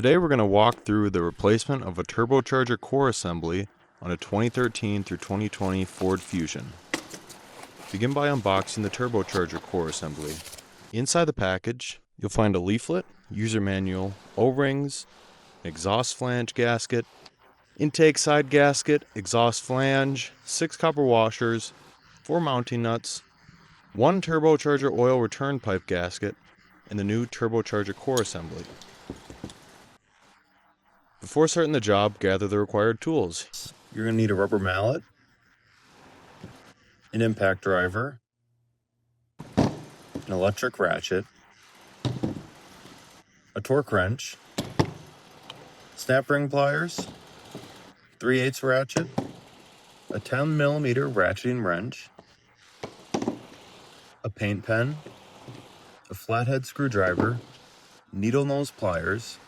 Today we're going to walk through the replacement of a turbocharger core assembly on a 2013 through 2020 Ford Fusion. Begin by unboxing the turbocharger core assembly. Inside the package, you'll find a leaflet, user manual, O-rings, an exhaust flange gasket, intake side gasket, exhaust flange, 6 copper washers, 4 mounting nuts, 1 turbocharger oil return pipe gasket, and the new turbocharger core assembly. Before starting the job, gather the required tools. You're going to need a rubber mallet, an impact driver, an electric ratchet, a torque wrench, snap ring pliers, 3/8 ratchet, a 10mm ratcheting wrench, a paint pen, a flathead screwdriver, needle nose pliers,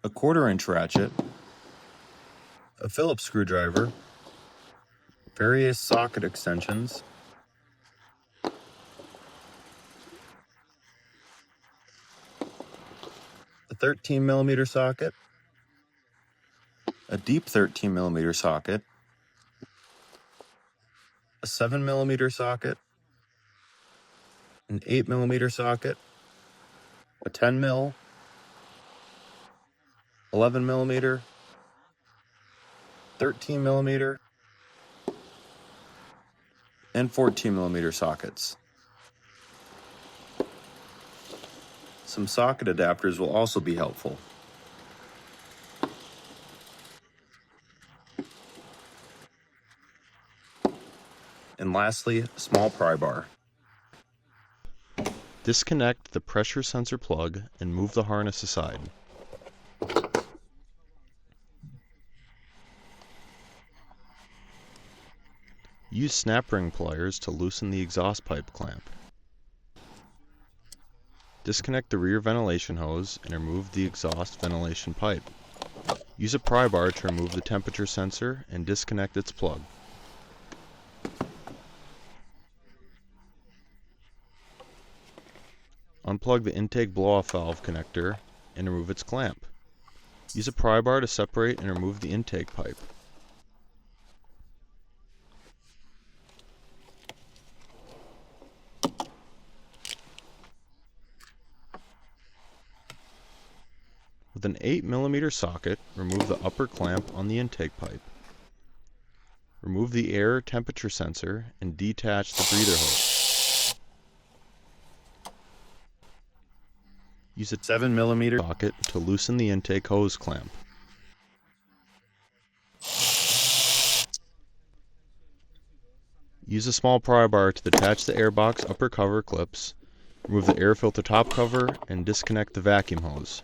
a 1/4-inch ratchet, a Phillips screwdriver, various socket extensions, a 13mm socket, a deep 13mm socket, a 7mm socket, an 8mm socket, a 10mm, 11mm, 13mm, and 14mm sockets. Some socket adapters will also be helpful. And lastly, a small pry bar. Disconnect the pressure sensor plug and move the harness aside. Use snap ring pliers to loosen the exhaust pipe clamp. Disconnect the rear ventilation hose and remove the exhaust ventilation pipe. Use a pry bar to remove the temperature sensor and disconnect its plug. Unplug the intake blow-off valve connector and remove its clamp. Use a pry bar to separate and remove the intake pipe. With an 8mm socket, remove the upper clamp on the intake pipe. Remove the air temperature sensor and detach the breather hose. Use a 7mm socket to loosen the intake hose clamp. Use a small pry bar to detach the airbox upper cover clips, remove the air filter top cover, and disconnect the vacuum hose.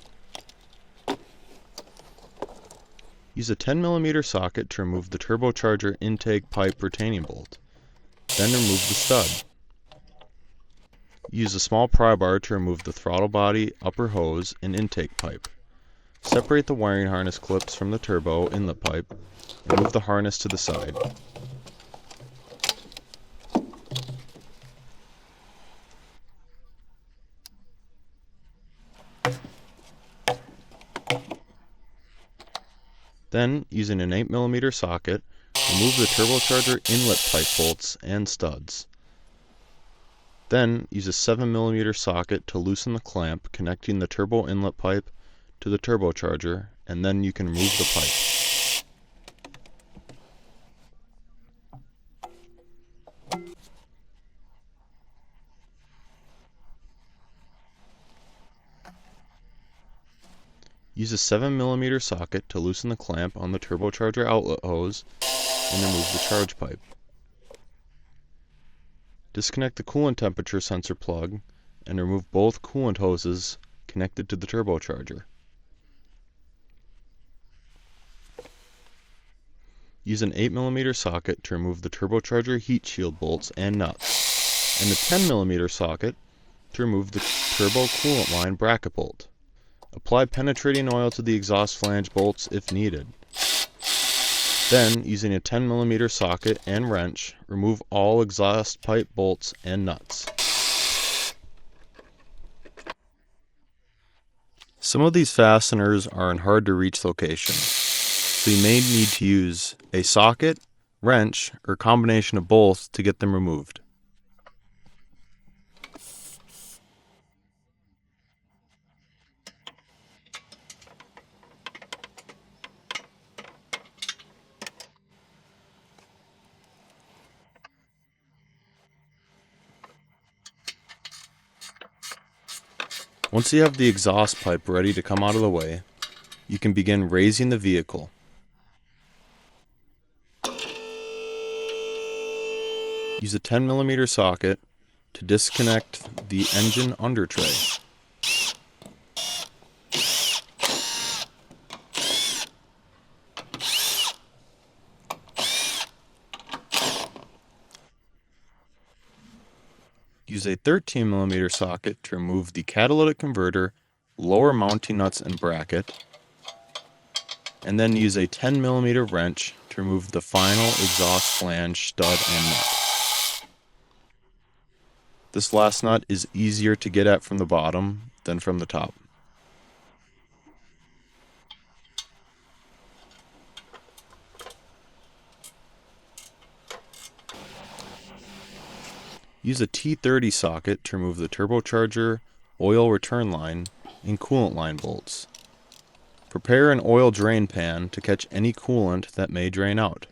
Use a 10mm socket to remove the turbocharger intake pipe retaining bolt. Then remove the stud. Use a small pry bar to remove the throttle body, upper hose, and intake pipe. Separate the wiring harness clips from the turbo inlet pipe and move the harness to the side. Then, using an 8mm socket, remove the turbocharger inlet pipe bolts and studs. Then, use a 7mm socket to loosen the clamp connecting the turbo inlet pipe to the turbocharger, and then you can remove the pipe. Use a 7mm socket to loosen the clamp on the turbocharger outlet hose and remove the charge pipe. Disconnect the coolant temperature sensor plug and remove both coolant hoses connected to the turbocharger. Use an 8mm socket to remove the turbocharger heat shield bolts and nuts, and a 10mm socket to remove the turbo coolant line bracket bolt. Apply penetrating oil to the exhaust flange bolts if needed. Then, using a 10mm socket and wrench, remove all exhaust pipe bolts and nuts. Some of these fasteners are in hard to reach locations, so you may need to use a socket, wrench, or combination of both to get them removed. Once you have the exhaust pipe ready to come out of the way, you can begin raising the vehicle. Use a 10mm socket to disconnect the engine under tray. Use a 13mm socket to remove the catalytic converter, lower mounting nuts and bracket, and then use a 10mm wrench to remove the final exhaust flange, stud, and nut. This last nut is easier to get at from the bottom than from the top. Use a T30 socket to remove the turbocharger, oil return line, and coolant line bolts. Prepare an oil drain pan to catch any coolant that may drain out.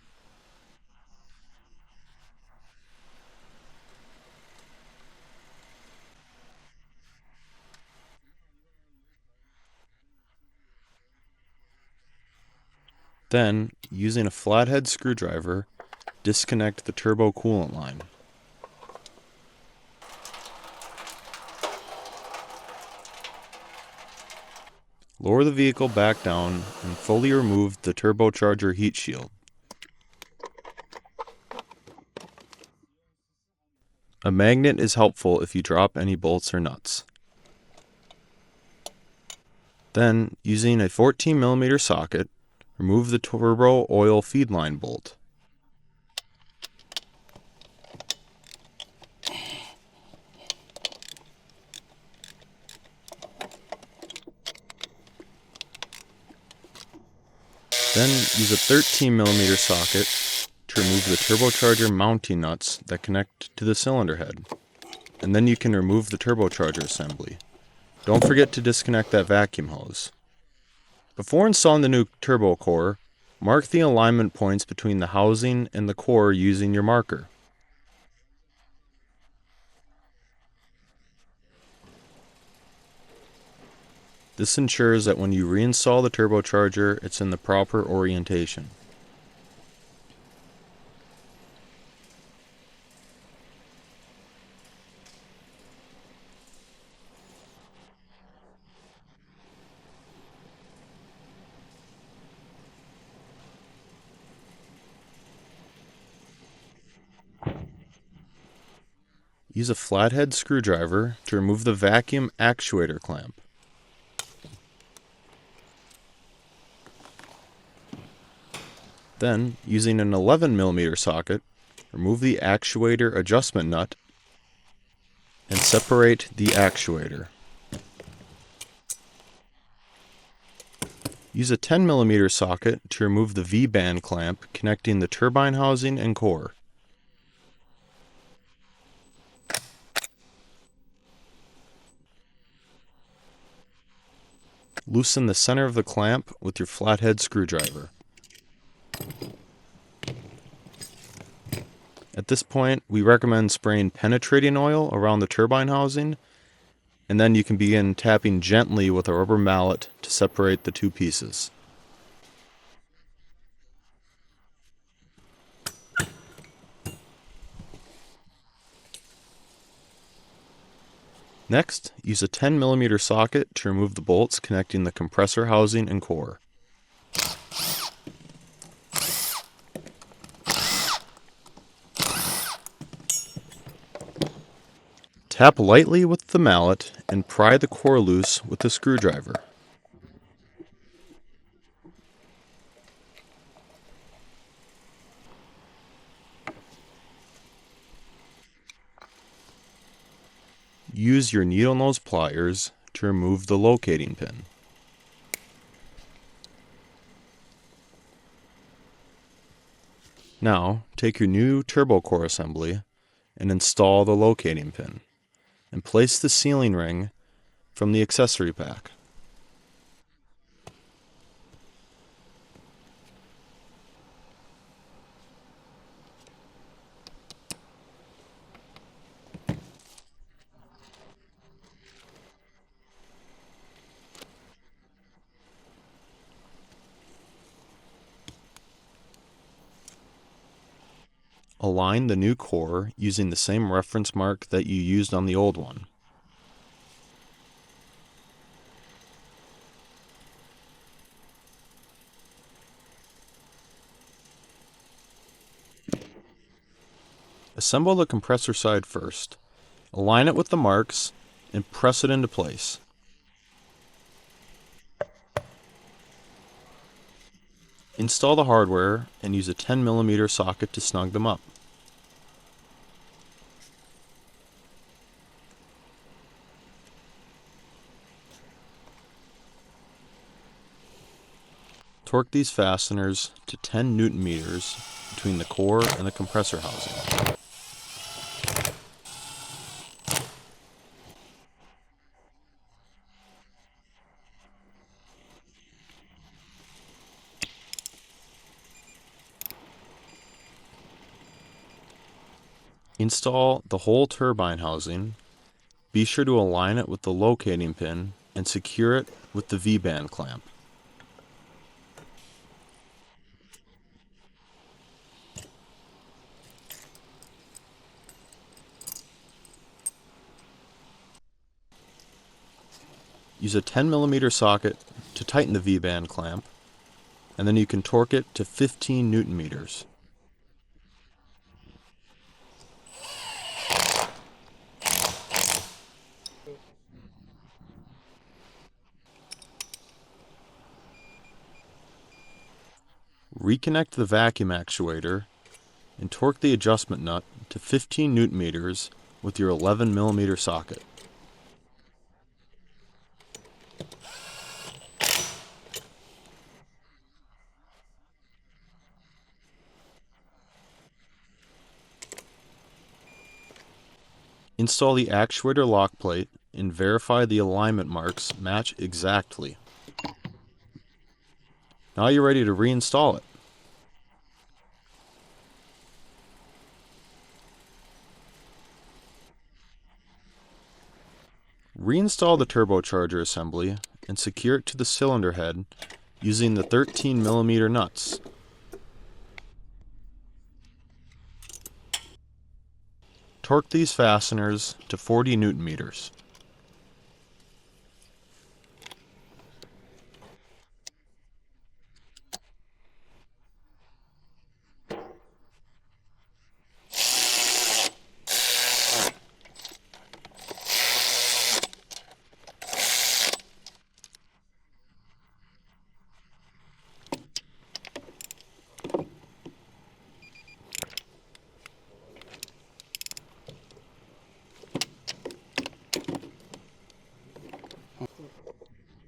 Then, using a flathead screwdriver, disconnect the turbo coolant line. Lower the vehicle back down and fully remove the turbocharger heat shield. A magnet is helpful if you drop any bolts or nuts. Then, using a 14mm socket, remove the turbo oil feed line bolt. Then use a 13mm socket to remove the turbocharger mounting nuts that connect to the cylinder head. And then you can remove the turbocharger assembly. Don't forget to disconnect that vacuum hose. Before installing the new turbo core, mark the alignment points between the housing and the core using your marker. This ensures that when you reinstall the turbocharger, it's in the proper orientation. Use a flathead screwdriver to remove the vacuum actuator clamp. Then, using an 11mm socket, remove the actuator adjustment nut and separate the actuator. Use a 10mm socket to remove the V-band clamp connecting the turbine housing and core. Loosen the center of the clamp with your flathead screwdriver. At this point, we recommend spraying penetrating oil around the turbine housing, and then you can begin tapping gently with a rubber mallet to separate the two pieces. Next, use a 10mm socket to remove the bolts connecting the compressor housing and core. Tap lightly with the mallet and pry the core loose with the screwdriver. Use your needle nose pliers to remove the locating pin. Now, take your new turbo core assembly and install the locating pin, and place the sealing ring from the accessory pack. Align the new core using the same reference mark that you used on the old one. Assemble the compressor side first. Align it with the marks and press it into place. Install the hardware and use a 10mm socket to snug them up. Torque these fasteners to 10 Nm between the core and the compressor housing. Install the whole turbine housing. Be sure to align it with the locating pin and secure it with the V-band clamp. Use a 10mm socket to tighten the V-band clamp, and then you can torque it to 15 Nm. Reconnect the vacuum actuator and torque the adjustment nut to 15 Nm with your 11mm socket. Install the actuator lock plate and verify the alignment marks match exactly. Now you're ready to reinstall it. Reinstall the turbocharger assembly and secure it to the cylinder head using the 13mm nuts. Torque these fasteners to 40 Nm.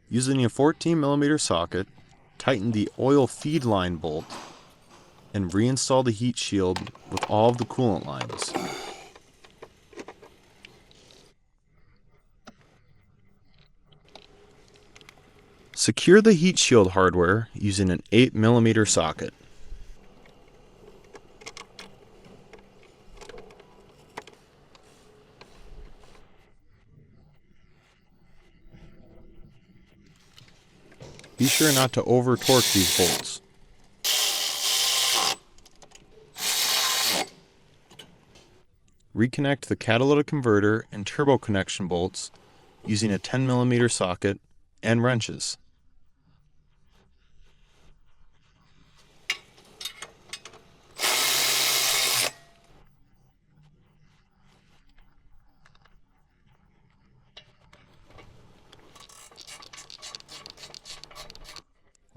Using a 14mm socket, tighten the oil feed line bolt and reinstall the heat shield with all of the coolant lines. Secure the heat shield hardware using an 8mm socket. Be sure not to over-torque these bolts. Reconnect the catalytic converter and turbo connection bolts using a 10mm socket and wrenches.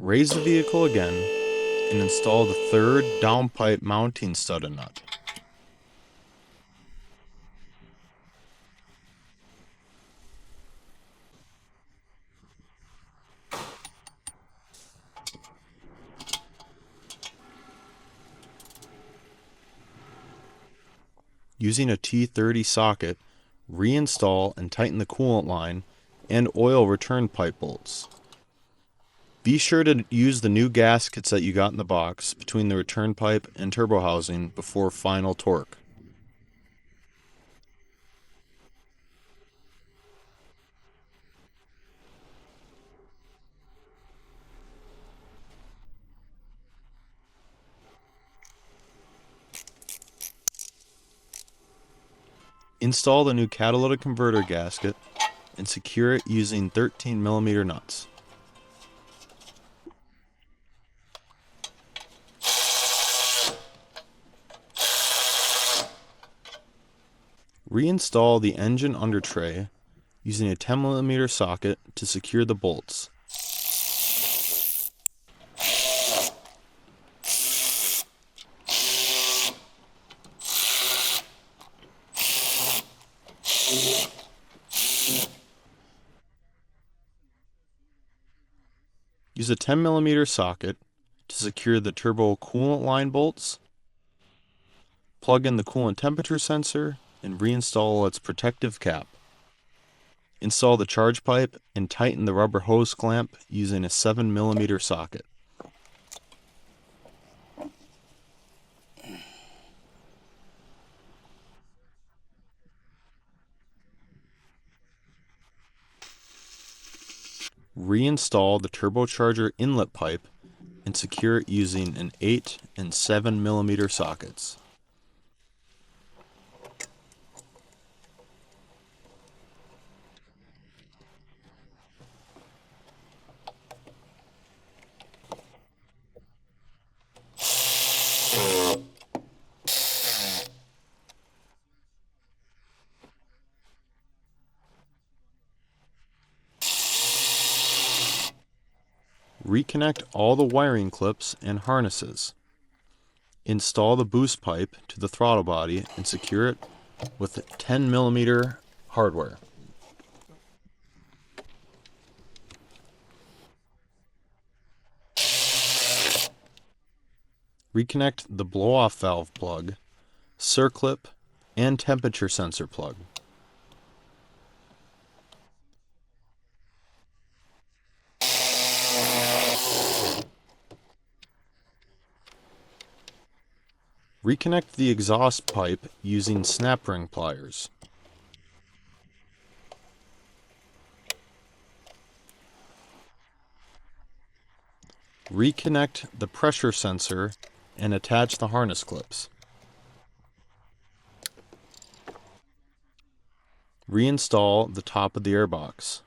Raise the vehicle again and install the third downpipe mounting stud and nut. Using a T30 socket, reinstall and tighten the coolant line and oil return pipe bolts. Be sure to use the new gaskets that you got in the box between the return pipe and turbo housing before final torque. Install the new catalytic converter gasket and secure it using 13mm nuts. Reinstall the engine under tray using a 10mm socket to secure the bolts. Use a 10mm socket to secure the turbo coolant line bolts. Plug in the coolant temperature sensor and reinstall its protective cap. Install the charge pipe and tighten the rubber hose clamp using a 7mm socket. Reinstall the turbocharger inlet pipe and secure it using an 8 and 7mm sockets. Reconnect all the wiring clips and harnesses. Install the boost pipe to the throttle body and secure it with 10mm hardware. Reconnect the blow-off valve plug, circlip, and temperature sensor plug. Reconnect the exhaust pipe using snap ring pliers. Reconnect the pressure sensor and attach the harness clips. Reinstall the top of the airbox.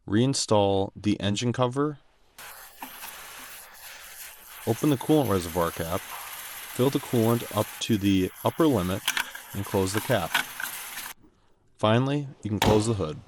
Reinstall the engine cover. Open the coolant reservoir cap, fill the coolant up to the upper limit, and close the cap. Finally, you can close the hood.